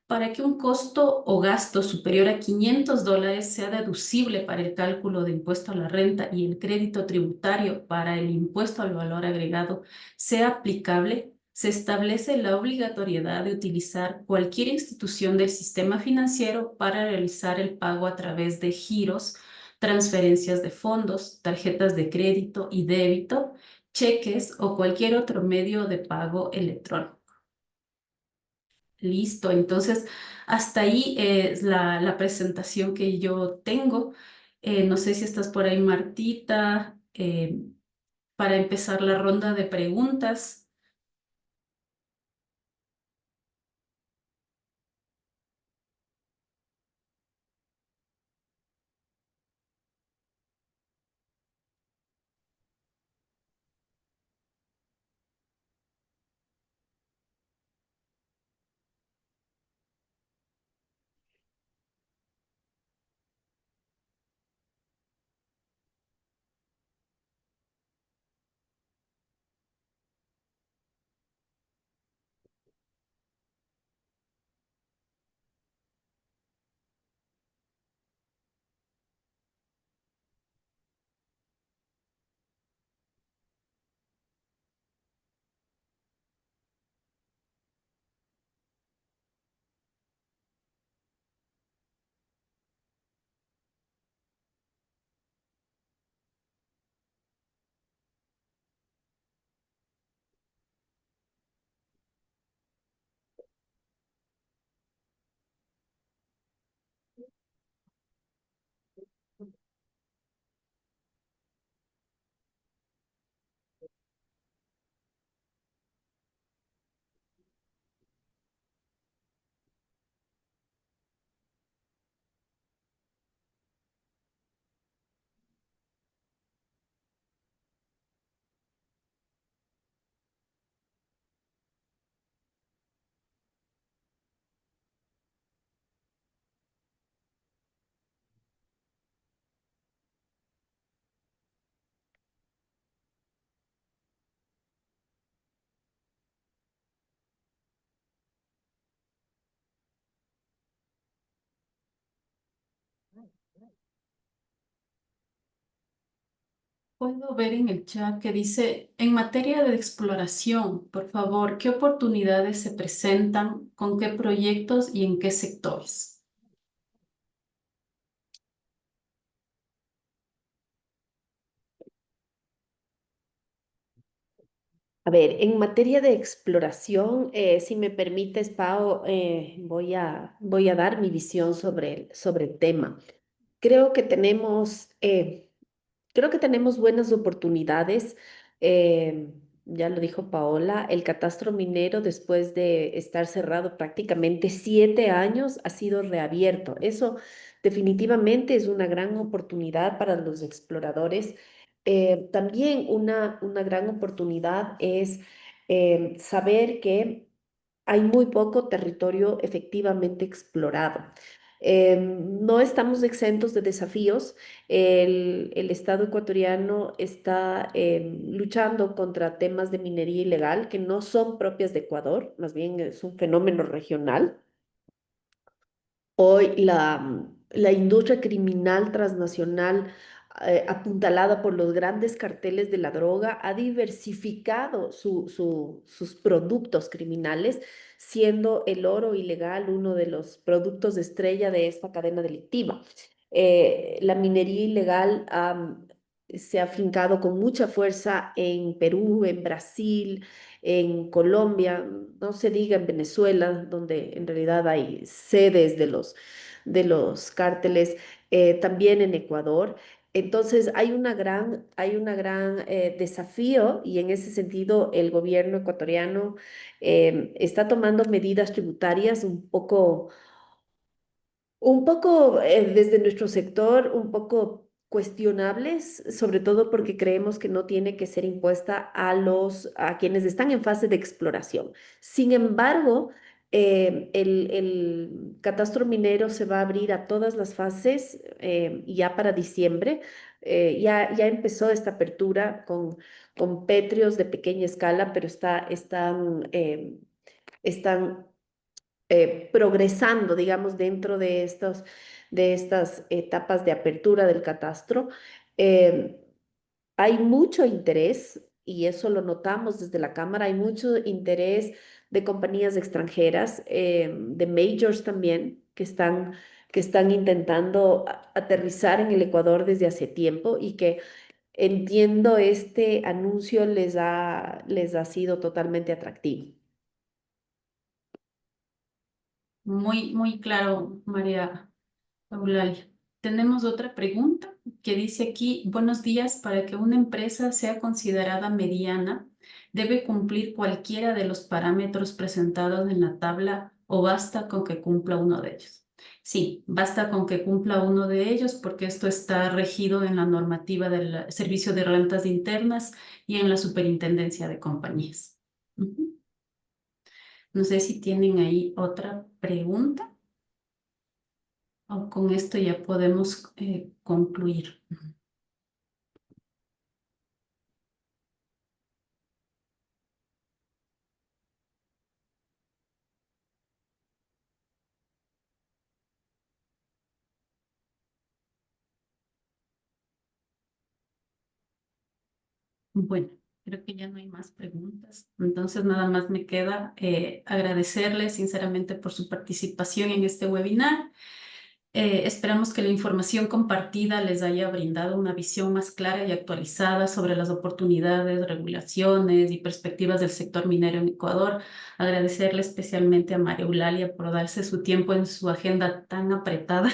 Para que un costo o gasto superior a $500 sea deducible para el cálculo de impuesto a la renta y el crédito tributario para el impuesto al valor agregado sea aplicable, se establece la obligatoriedad de utilizar cualquier institución del sistema financiero para realizar el pago a través de giros, transferencias de fondos, tarjetas de crédito y débito, cheques o cualquier otro medio de pago electrónico. Listo, entonces hasta ahí es la presentación que yo tengo. No sé si estás por ahí, Martita, para empezar la ronda de preguntas. Puedo ver en el chat que dice, en materia de exploración, por favor, ¿qué oportunidades se presentan, con qué proyectos y en qué sectores? A ver, en materia de exploración, si me permites, Pau, voy a dar mi visión sobre el tema. Creo que tenemos, creo que tenemos buenas oportunidades. Ya lo dijo Paola, el catastro minero, después de estar cerrado prácticamente 7 años, ha sido reabierto. Eso definitivamente es una gran oportunidad para los exploradores. También una gran oportunidad es saber que hay muy poco territorio efectivamente explorado. No estamos exentos de desafíos. El Estado ecuatoriano está luchando contra temas de minería ilegal que no son propias de Ecuador, más bien es un fenómeno regional. Hoy la industria criminal transnacional, apuntalada por los grandes carteles de la droga, ha diversificado sus productos criminales, siendo el oro ilegal uno de los productos de estrella de esta cadena delictiva. La minería ilegal se ha afincado con mucha fuerza en Perú, en Brasil, en Colombia, no se diga en Venezuela, donde en realidad hay sedes de los cárteles, también en Ecuador. Entonces hay una gran desafío y en ese sentido el gobierno ecuatoriano está tomando medidas tributarias un poco desde nuestro sector, un poco cuestionables, sobre todo porque creemos que no tiene que ser impuesta a quienes están en fase de exploración. Sin embargo, el catastro minero se va a abrir a todas las fases ya para diciembre. Ya empezó esta apertura con pétreos de pequeña escala, pero están progresando, digamos, dentro de estas etapas de apertura del catastro. Eh, Hay mucho interés, y eso lo notamos desde la Cámara, hay mucho interés de compañías extranjeras, de majors también, que están intentando aterrizar en el Ecuador desde hace tiempo y que entiendo este anuncio les ha sido totalmente atractivo. Muy, muy claro, María Eulalia. Tenemos otra pregunta que dice aquí, buenos días, para que una empresa sea considerada mediana, ¿debe cumplir cualquiera de los parámetros presentados en la tabla o basta con que cumpla uno de ellos? Sí, basta con que cumpla uno de ellos porque esto está regido en la normativa del Servicio de Rentas Internas y en la Superintendencia de Compañías. Ujú. No sé si tienen ahí otra pregunta. O con esto ya podemos concluir. Bueno, creo que ya no hay más preguntas. Entonces, nada más me queda agradecerles sinceramente por su participación en este webinar. Esperamos que la información compartida les haya brindado una visión más clara y actualizada sobre las oportunidades, regulaciones y perspectivas del sector minero en Ecuador. Agradecerle especialmente a María Eulalia por darse su tiempo en su agenda tan apretada.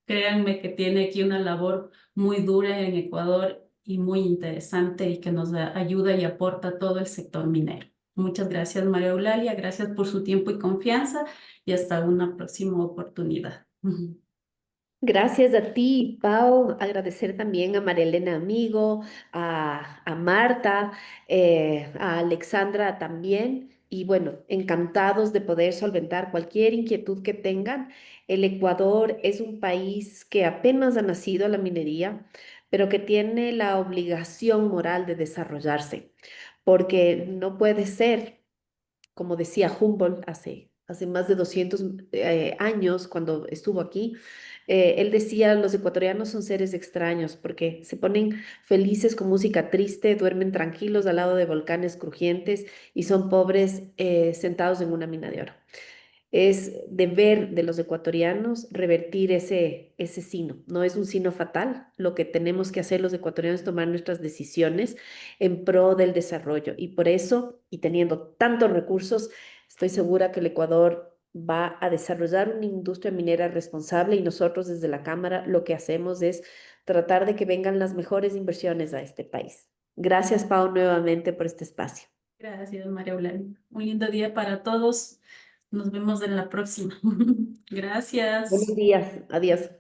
Créanme que tiene aquí una labor muy dura en Ecuador y muy interesante y que nos ayuda y aporta a todo el sector minero. Muchas gracias, María Eulalia. Gracias por su tiempo y confianza y hasta una próxima oportunidad. Gracias a ti, Pau. Agradecer también a María Elena Amigo, a Marta, a Alexandra también. Y bueno, encantados de poder solventar cualquier inquietud que tengan. El Ecuador es un país que apenas ha nacido a la minería, pero que tiene la obligación moral de desarrollarse, porque no puede ser como decía Humboldt hace más de 200 años cuando estuvo aquí. Él decía, los ecuatorianos son seres extraños porque se ponen felices con música triste, duermen tranquilos al lado de volcanes crujientes y son pobres sentados en una mina de oro. Es deber de los ecuatorianos revertir ese sino. No es un sino fatal. Lo que tenemos que hacer los ecuatorianos es tomar nuestras decisiones en pro del desarrollo. Y por eso, y teniendo tantos recursos, estoy segura que el Ecuador va a desarrollar una industria minera responsable y nosotros desde la Cámara lo que hacemos es tratar de que vengan las mejores inversiones a este país. Gracias, Pau, nuevamente por este espacio. Gracias, María Eulalia. Un lindo día para todos. Nos vemos en la próxima. Buenos Gracias. días. Adiós.